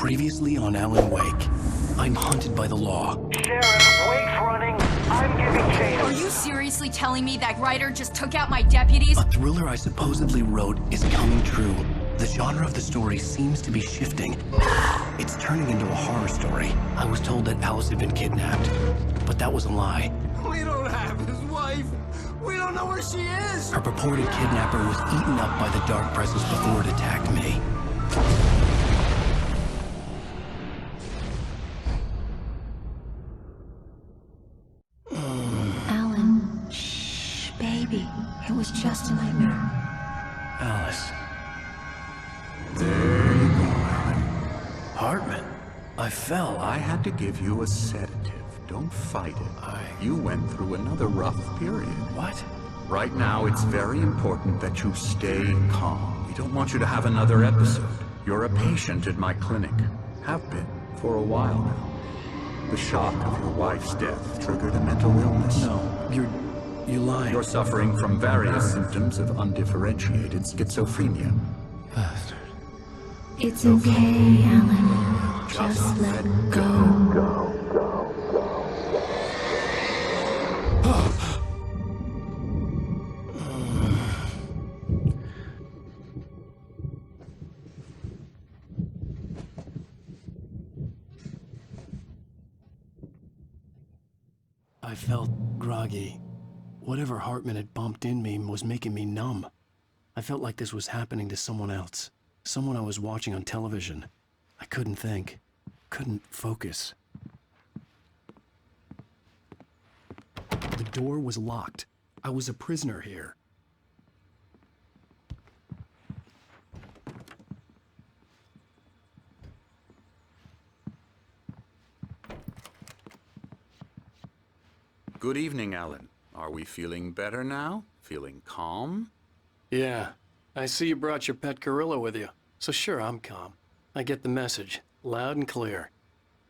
Previously on Alan Wake, I'm hunted by the law. Sheriff, Wake's running. I'm giving chase. Are you seriously telling me that writer just took out my deputies? A thriller I supposedly wrote is coming true. The genre of the story seems to be shifting. It's turning into a horror story. I was told that Alice had been kidnapped, but that was a lie. We don't have his wife. We don't know where she is. Her purported kidnapper was eaten up by the dark presence before it attacked me. Alan, shh, baby. It was just a nightmare. Alice. There you go, Alan. Hartman. I fell. I had to give you a sedative. Don't fight it. You went through another rough period. What? Right now, it's very important that you stay calm. We don't want you to have another episode. You're a patient at my clinic. Have been for a while now. The shock of your wife's death triggered a mental illness. No, you're lying. You're suffering from various symptoms of undifferentiated schizophrenia. Bastard. It's okay, Alan. Just let go. I felt groggy. Whatever Hartman had bumped in me was making me numb. I felt like this was happening to someone else. Someone I was watching on television. I couldn't think. Couldn't focus. The door was locked. I was a prisoner here. Good evening, Alan. Are we feeling better now? Feeling calm? Yeah. I see you brought your pet gorilla with you. So sure, I'm calm. I get the message. Loud and clear.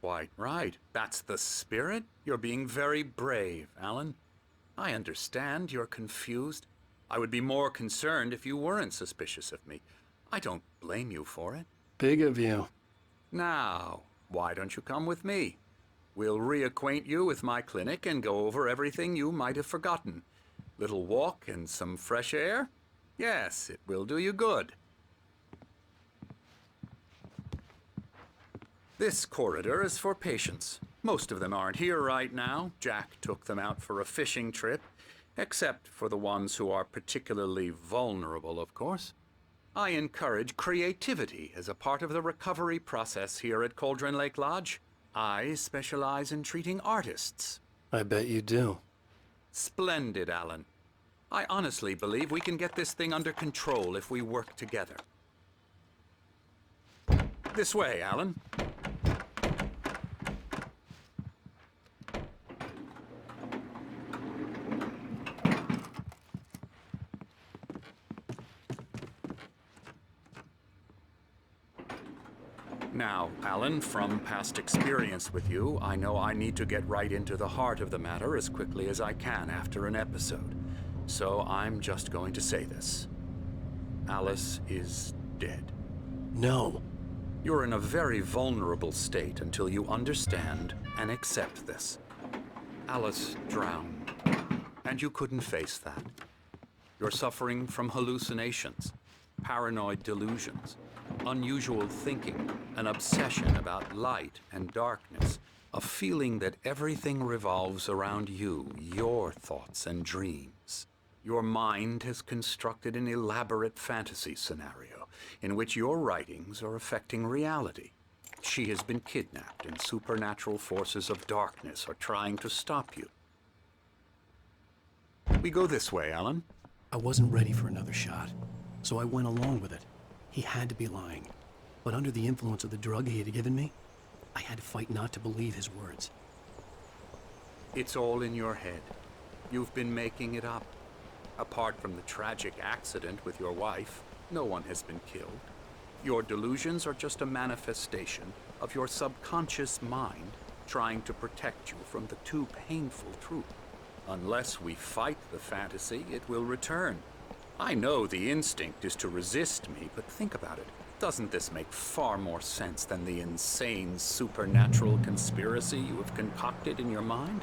Quite right. That's the spirit. You're being very brave, Alan. I understand you're confused. I would be more concerned if you weren't suspicious of me. I don't blame you for it. Big of you. Now, why don't you come with me? We'll reacquaint you with my clinic and go over everything you might have forgotten. Little walk and some fresh air? Yes, it will do you good. This corridor is for patients. Most of them aren't here right now. Jack took them out for a fishing trip, except for the ones who are particularly vulnerable, of course. I encourage creativity as a part of the recovery process here at Cauldron Lake Lodge. I specialize in treating artists. I bet you do. Splendid, Alan. I honestly believe we can get this thing under control if we work together. This way, Alan. Now, Alan, from past experience with you, I know I need to get right into the heart of the matter as quickly as I can after an episode. So I'm just going to say this. Alice is dead. No. You're in a very vulnerable state until you understand and accept this. Alice drowned, and you couldn't face that. You're suffering from hallucinations, paranoid delusions, unusual thinking, an obsession about light and darkness, a feeling that everything revolves around you, your thoughts and dreams. Your mind has constructed an elaborate fantasy scenario in which your writings are affecting reality. She has been kidnapped, and supernatural forces of darkness are trying to stop you. We go this way, Alan. I wasn't ready for another shot, so I went along with it. He had to be lying. But under the influence of the drug he had given me, I had to fight not to believe his words. It's all in your head. You've been making it up. Apart from the tragic accident with your wife, no one has been killed. Your delusions are just a manifestation of your subconscious mind trying to protect you from the too painful truth. Unless we fight the fantasy, it will return. I know the instinct is to resist me, but think about it. Doesn't this make far more sense than the insane supernatural conspiracy you have concocted in your mind?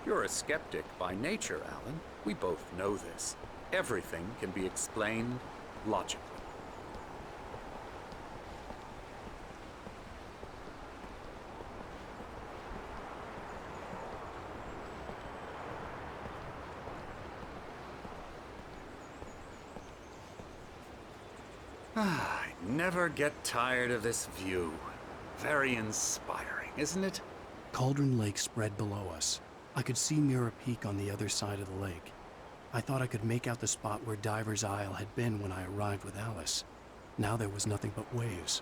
You're a skeptic by nature, Alan. We both know this. Everything can be explained logically. I never get tired of this view. Very inspiring, isn't it? Cauldron Lake spread below us. I could see Mirror Peak on the other side of the lake. I thought I could make out the spot where Diver's Isle had been when I arrived with Alice. Now there was nothing but waves.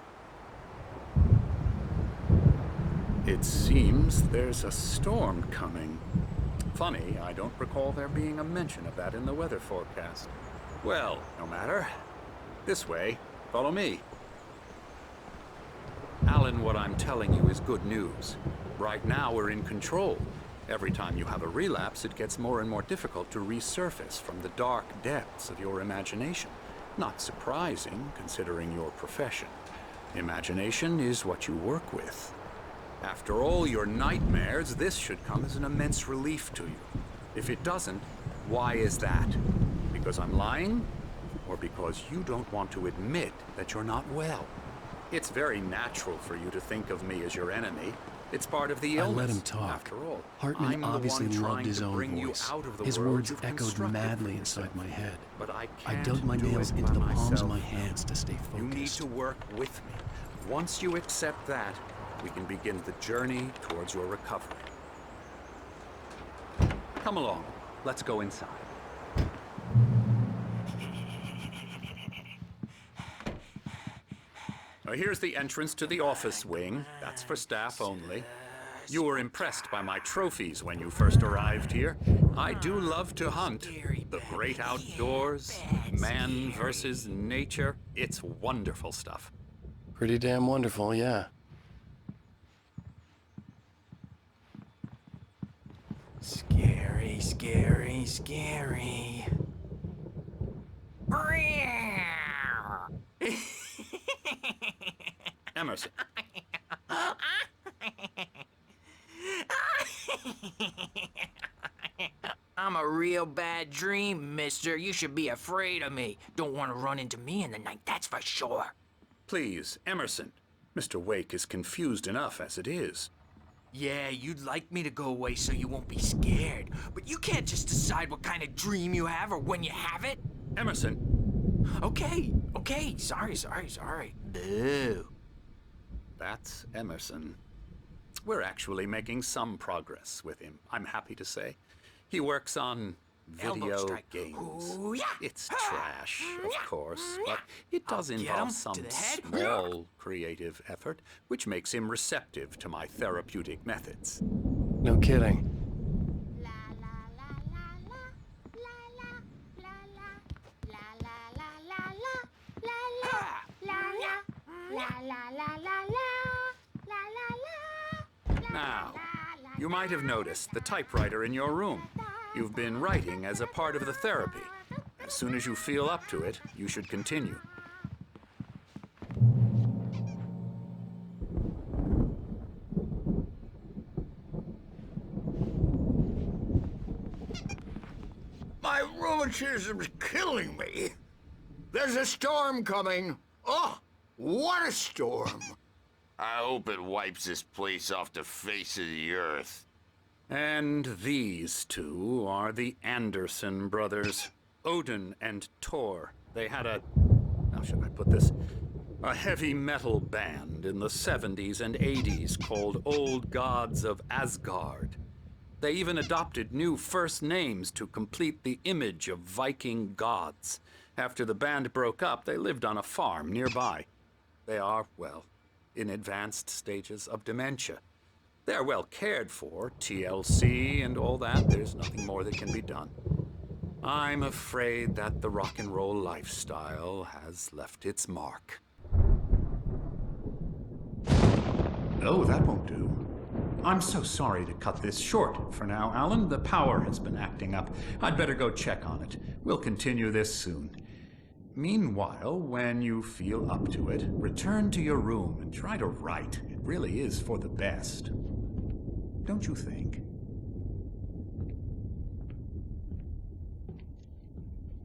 It seems there's a storm coming. Funny, I don't recall there being a mention of that in the weather forecast. Well, no matter. This way. Follow me. Alan, what I'm telling you is good news. Right now, we're in control. Every time you have a relapse, it gets more and more difficult to resurface from the dark depths of your imagination. Not surprising, considering your profession. Imagination is what you work with. After all your nightmares, this should come as an immense relief to you. If it doesn't, why is that? Because I'm lying? Or because you don't want to admit that you're not well? It's very natural for you to think of me as your enemy. It's part of the illness. I let him talk. After all, Hartman I'm obviously the one loved trying his to own bring voice. you out of the His world words you've echoed constructed madly for inside yourself. my head. But I I can't dug my do nails it into by the palms myself. of my hands to stay focused. You need to work with me. Once you accept that, we can begin the journey towards your recovery. Come along. Let's go inside. Now, here's the entrance to the office wing. That's for staff only. You were impressed by my trophies when you first arrived here. I do love to hunt. The great outdoors, man versus nature. It's wonderful stuff. Pretty damn wonderful, yeah. Scary, scary, scary. Emerson. I'm a real bad dream, mister. You should be afraid of me. Don't want to run into me in the night, that's for sure. Please, Emerson. Mr. Wake is confused enough as it is. Yeah, you'd like me to go away so you won't be scared. But you can't just decide what kind of dream you have or when you have it. Emerson. Okay, sorry. Boo. That's Emerson. We're actually making some progress with him, I'm happy to say. He works on Elbow video strike. games. Ooh, yeah. It's trash, of course, but it does I'll get involve him some to the head. small creative effort, which makes him receptive to my therapeutic methods. No kidding. Now, you might have noticed the typewriter in your room. You've been writing as a part of the therapy. As soon as you feel up to it, you should continue. My rheumatism's killing me. There's a storm coming. Oh, what a storm. I hope it wipes this place off the face of the earth. And these two are the Anderson brothers, Odin and Thor. They had how should I put this? A heavy metal band in the 70s and 80s called Old Gods of Asgard. They even adopted new first names to complete the image of Viking gods. After the band broke up, they lived on a farm nearby. They are, well, in advanced stages of dementia. They're well cared for, TLC and all that. There's nothing more that can be done. I'm afraid that the rock and roll lifestyle has left its mark. Oh, that won't do. I'm so sorry to cut this short for now, Alan. The power has been acting up. I'd better go check on it. We'll continue this soon. Meanwhile, when you feel up to it, return to your room and try to write. It really is for the best. Don't you think?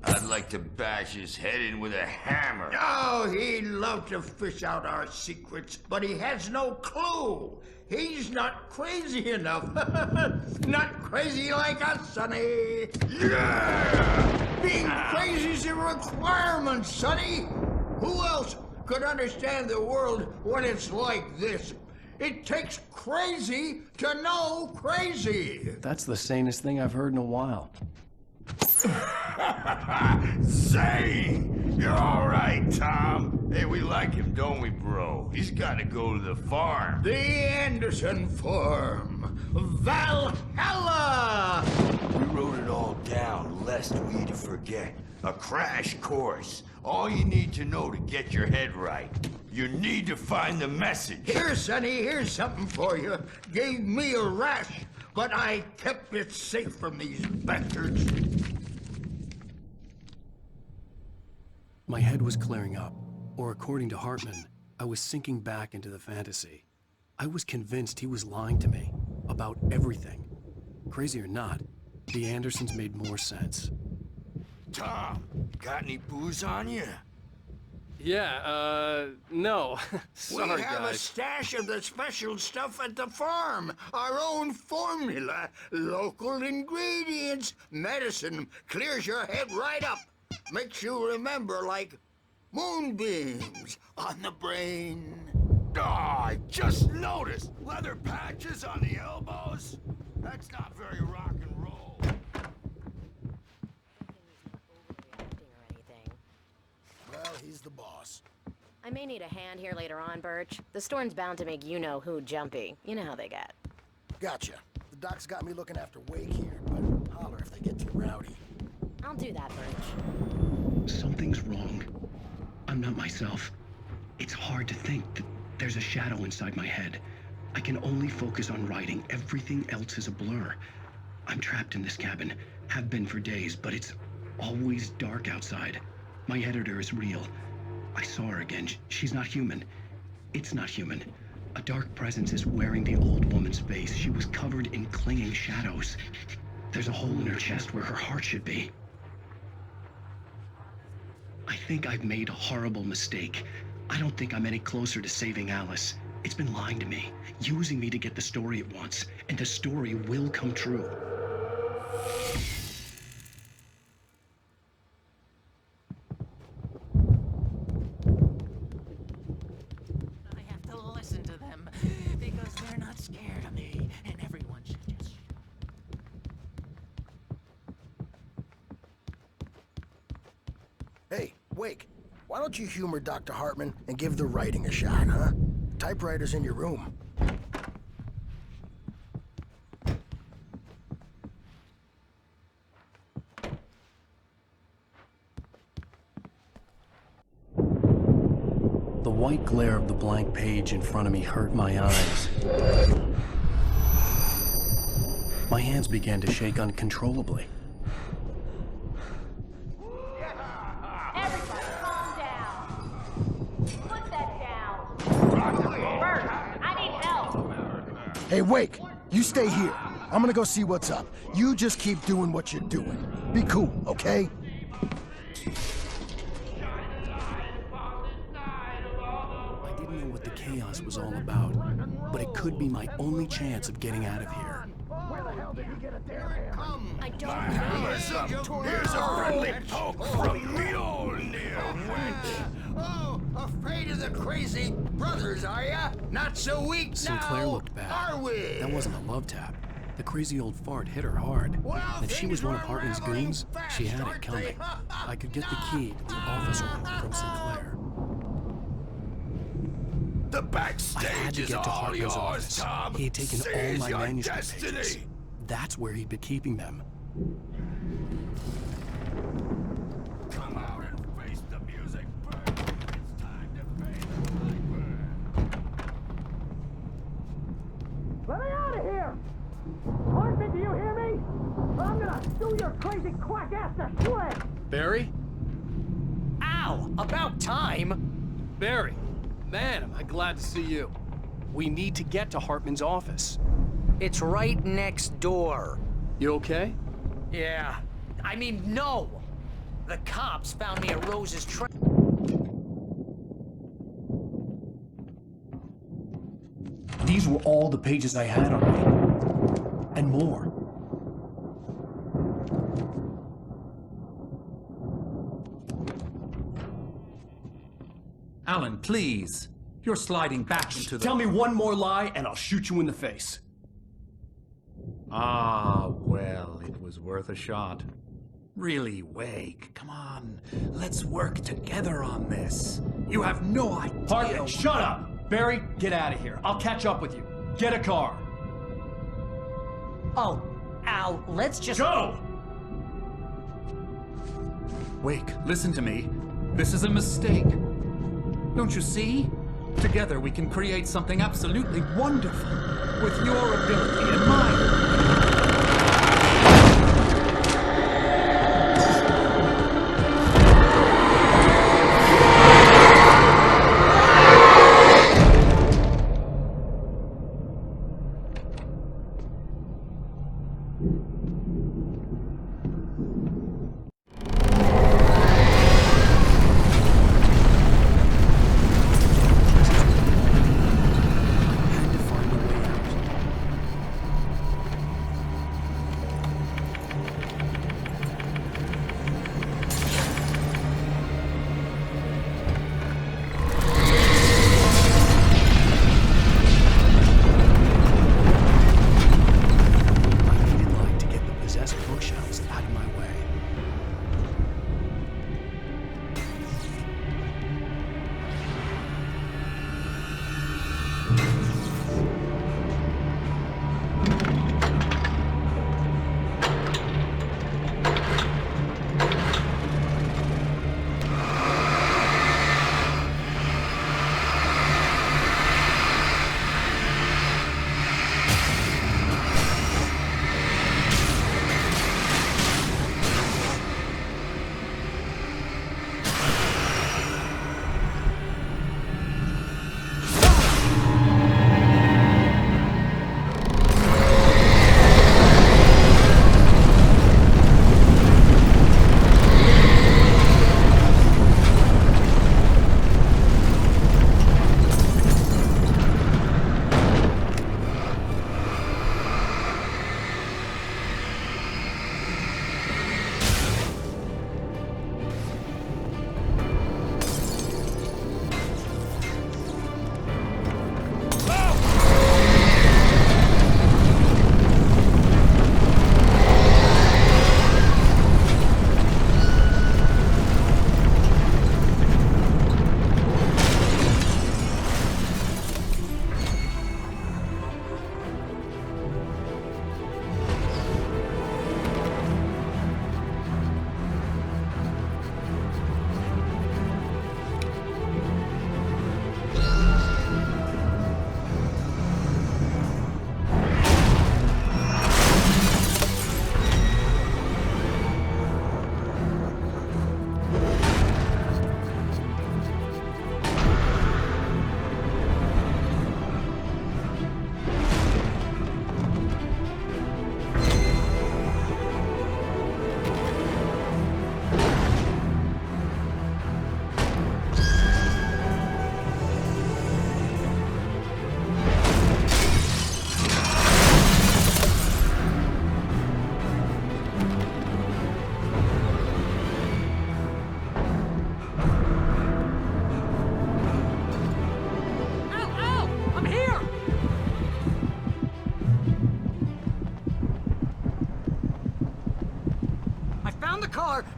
I'd like to bash his head in with a hammer. Oh, he'd love to fish out our secrets, but he has no clue. He's not crazy enough. Not crazy like us, Sonny. Yeah! Being crazy's a requirement, Sonny. Who else could understand the world when it's like this? It takes crazy to know crazy. That's the sanest thing I've heard in a while. Zane! You're all right, Tom. Hey, we like him, don't we, bro? He's got to go to the farm. The Anderson Farm. Valhalla! We wrote it all down, lest we forget. A crash course. All you need to know to get your head right. You need to find the message. Here, Sonny, here's something for you. Gave me a rash, but I kept it safe from these bastards. My head was clearing up, or according to Hartman, I was sinking back into the fantasy. I was convinced he was lying to me about everything. Crazy or not, the Andersons made more sense. Tom, got any booze on you? Yeah, no. Sorry, we have a stash of the special stuff at the farm. Our own formula. Local ingredients. Medicine clears your head right up. Makes you remember like moonbeams on the brain. Oh, I just noticed. Leather patches on the elbows. That's not very rock and roll. Well, he's the boss. I may need a hand here later on, Birch. The storm's bound to make you-know-who jumpy. You know how they get. Gotcha. The doc's got me looking after Wake here, but holler if they get too rowdy. I'll do that, Birch. Something's wrong. I'm not myself. It's hard to think that there's a shadow inside my head. I can only focus on writing. Everything else is a blur. I'm trapped in this cabin. Have been for days, but it's always dark outside. My editor is real. I saw her again. She's not human. It's not human. A dark presence is wearing the old woman's face. She was covered in clinging shadows. There's a hole in her chest where her heart should be. I think I've made a horrible mistake. I don't think I'm any closer to saving Alice. It's been lying to me, using me to get the story it wants, and the story will come true. I have to listen to them because they're not scared of me, and everyone should just. Hey, Wake, why don't you humor Dr. Hartman and give the writing a shot, huh? Typewriter's in your room. The white glare of the blank page in front of me hurt my eyes. My hands began to shake uncontrollably. Everybody, calm down. Put that down. Bert, I need help. Hey, Wake, you stay here. I'm gonna go see what's up. You just keep doing what you're doing. Be cool, okay? I didn't know what the chaos was all about, but it could be my only chance of getting out of here. I don't Here's a friendly poke from Mjolnir. Oh, afraid of the crazy brothers, are ya? Not so weak Sinclair now, looked bad. are we? That wasn't a love tap. The crazy old fart hit her hard. Well, If she was things one of are Hartman's unraveling goons, fast, she had it aren't coming. they? I could get the key to the office room from Sinclair. The I had backstage to is get to all Hartman's yours, office. Tom. He had taken all Seize my your manuscript destiny. pages. That's where he'd been keeping them. Come out and face the music, Bert. It's time to face the Viper. Let me out of here! Hartman, do you hear me? Or I'm gonna sue your crazy quack ass to shred! Barry? Ow! Al, about time. Barry, man, am I glad to see you. We need to get to Hartman's office. It's right next door. You okay? Yeah. I mean, no. The cops found me at Rose's train. These were all the pages I had on me. And more. Alan, please. You're sliding back into the... Tell me one more lie and I'll shoot you in the face. Ah, well, it was worth a shot. Really, Wake, come on. Let's work together on this. You have no idea... Hartman, shut up! Barry, get out of here. I'll catch up with you. Get a car. Oh, Al, let's just... Go! Wake, listen to me. This is a mistake. Don't you see? Together we can create something absolutely wonderful. With your ability and mine.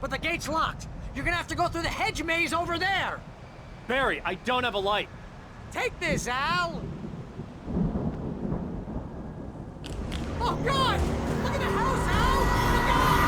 but the gate's locked. You're gonna have to go through the hedge maze over there. Barry, I don't have a light. Take this, Al. Oh, God! Look at the house, Al! Look out!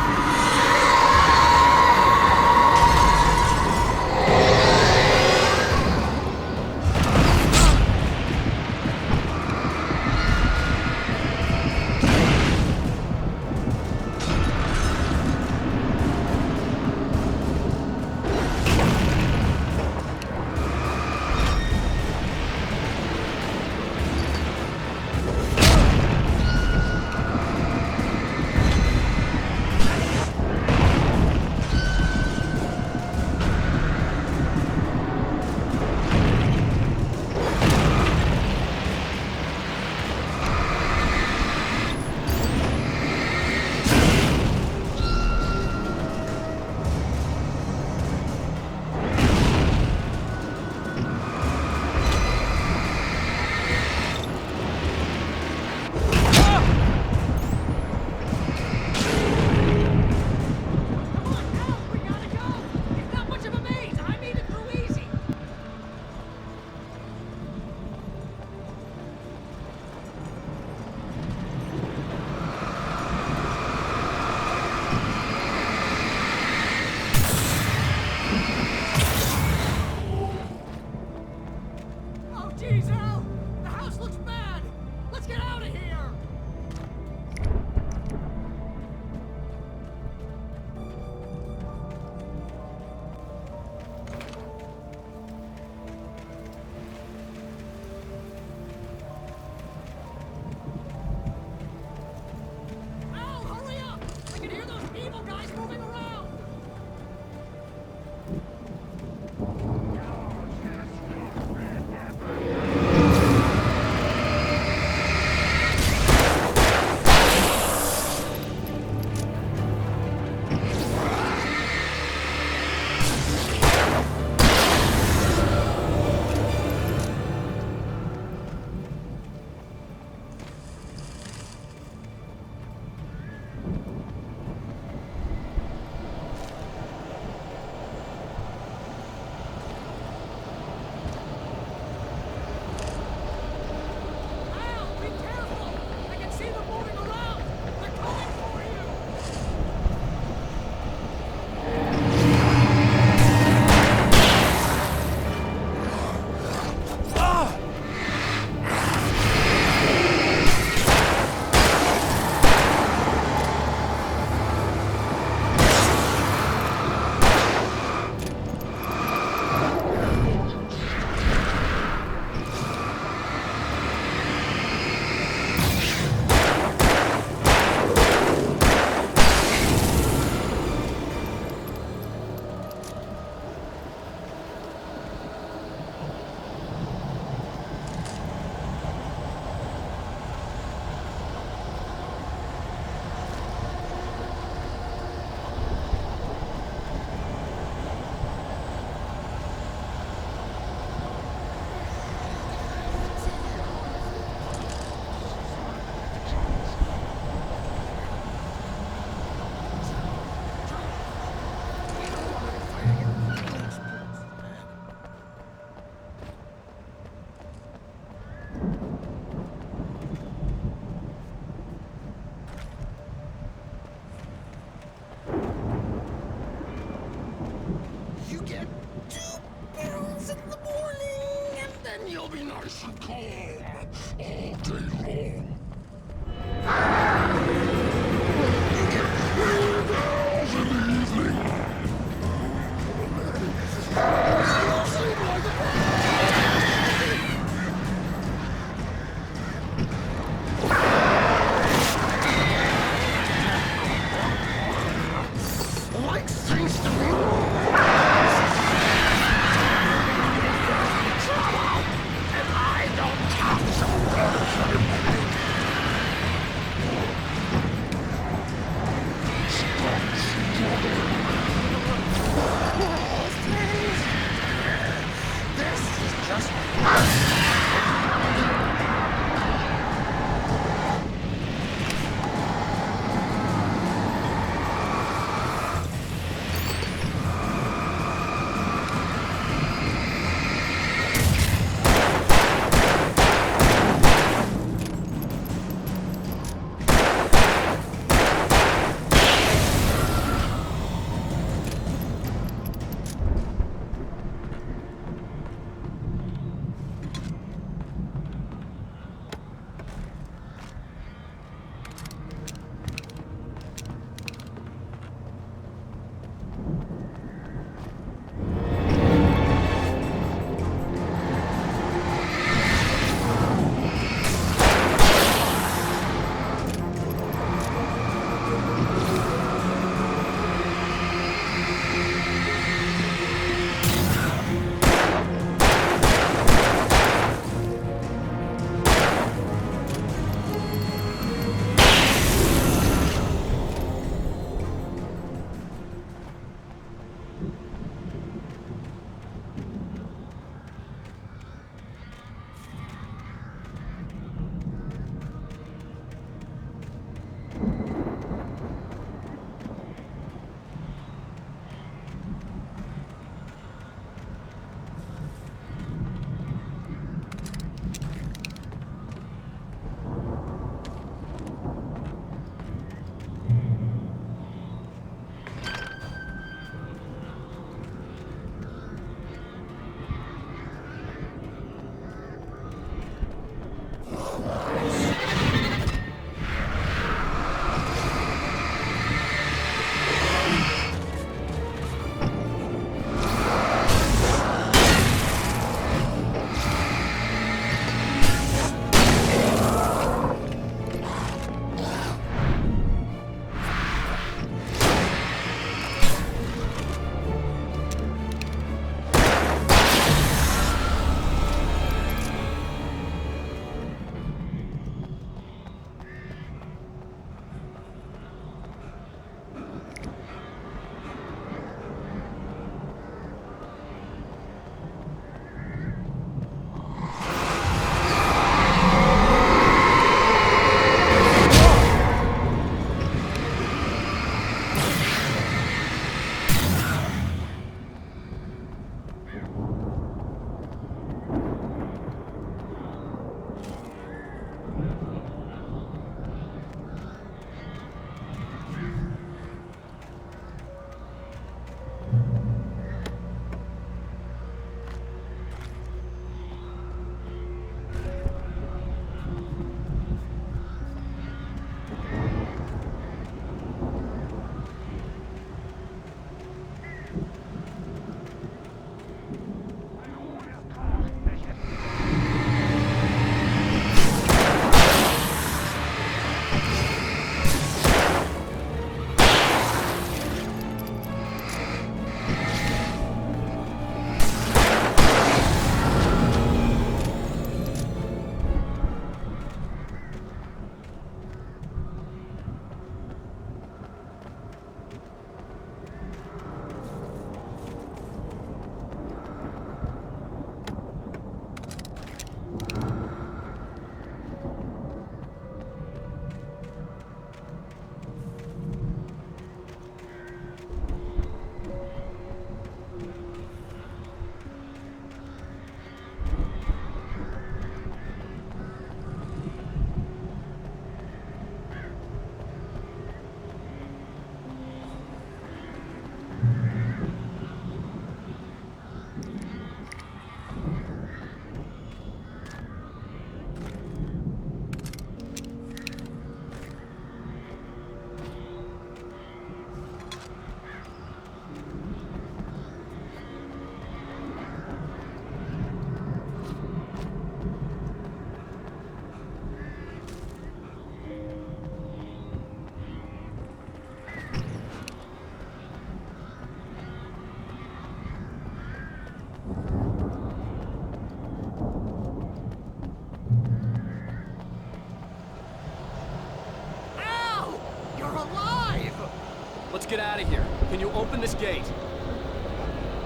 Let's get out of here. Can you open this gate?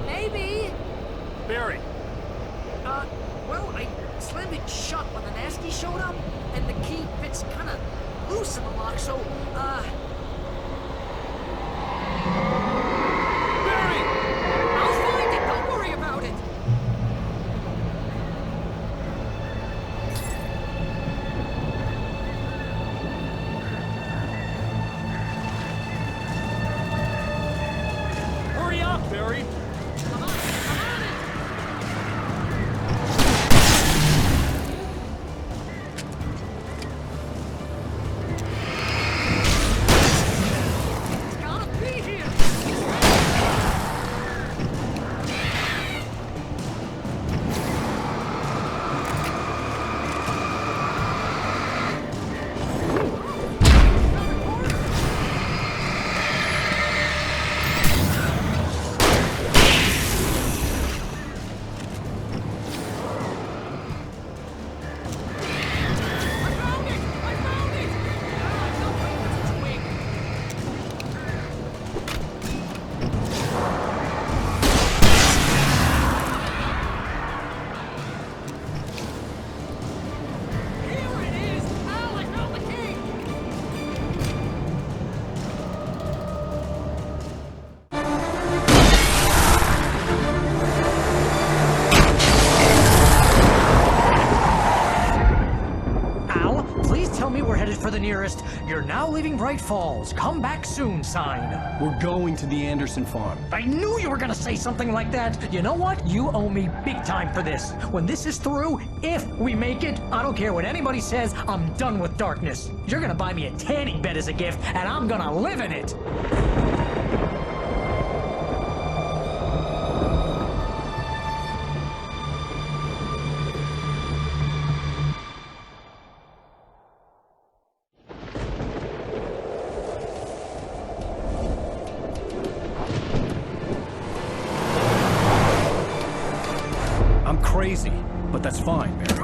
Maybe. Barry. Well, I slammed it shut when the nasty showed up, and the key fits kind of loose in the lock, so, Barry! I'll find it, don't worry about it! Hurry up, Barry! Come on, I'm on it! It's gotta be here! I found it! No way, it's its wing. Here it is! Al, I found the key! Al, please tell me we're headed for the nearest "You're now leaving Bright Falls. Come back soon" sign. We're going to the Anderson farm. I knew you were gonna say something like that. You know what? You owe me big time for this. When this is through, if we make it, I don't care what anybody says, I'm done with darkness. You're gonna buy me a tanning bed as a gift, and I'm gonna live in it. I'm crazy, but that's fine, Barry.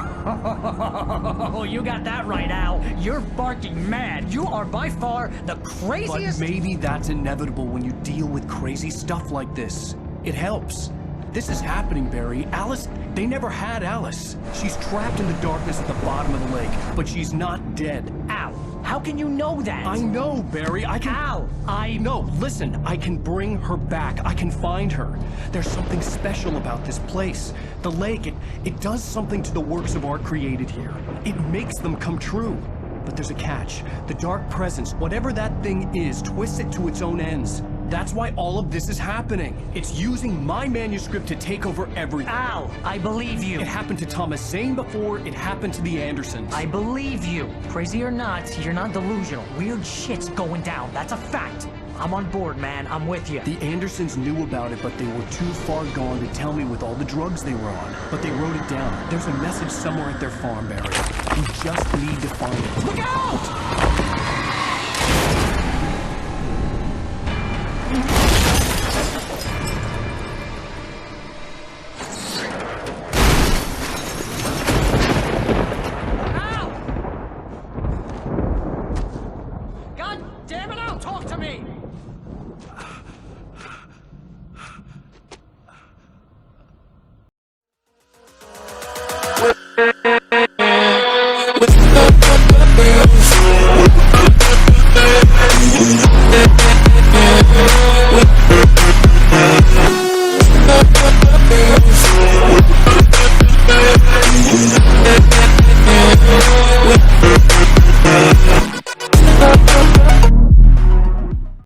Oh, you got that right, Al. You're barking mad. You are by far the But craziest. maybe that's inevitable when you deal with crazy stuff like this. It helps. This is happening, Barry. Alice, they never had Alice. She's trapped in the darkness at the bottom of the lake, but she's not dead. Al, how can you know that? I know, Barry. I can... Al, No, listen. I can bring her back. I can find her. There's something special about this place. The lake, it does something to the works of art created here. It makes them come true. But there's a catch. The dark presence, whatever that thing is, twists it to its own ends. That's why all of this is happening. It's using my manuscript to take over everything. Al, I believe you. It happened to Thomas Zane before, it happened to the Andersons. I believe you. Crazy or not, you're not delusional. Weird shit's going down. That's a fact. I'm on board, man. I'm with you. The Andersons knew about it, but they were too far gone to tell me with all the drugs they were on. But they wrote it down. There's a message somewhere at their farm, Barry. You just need to find it. Look out!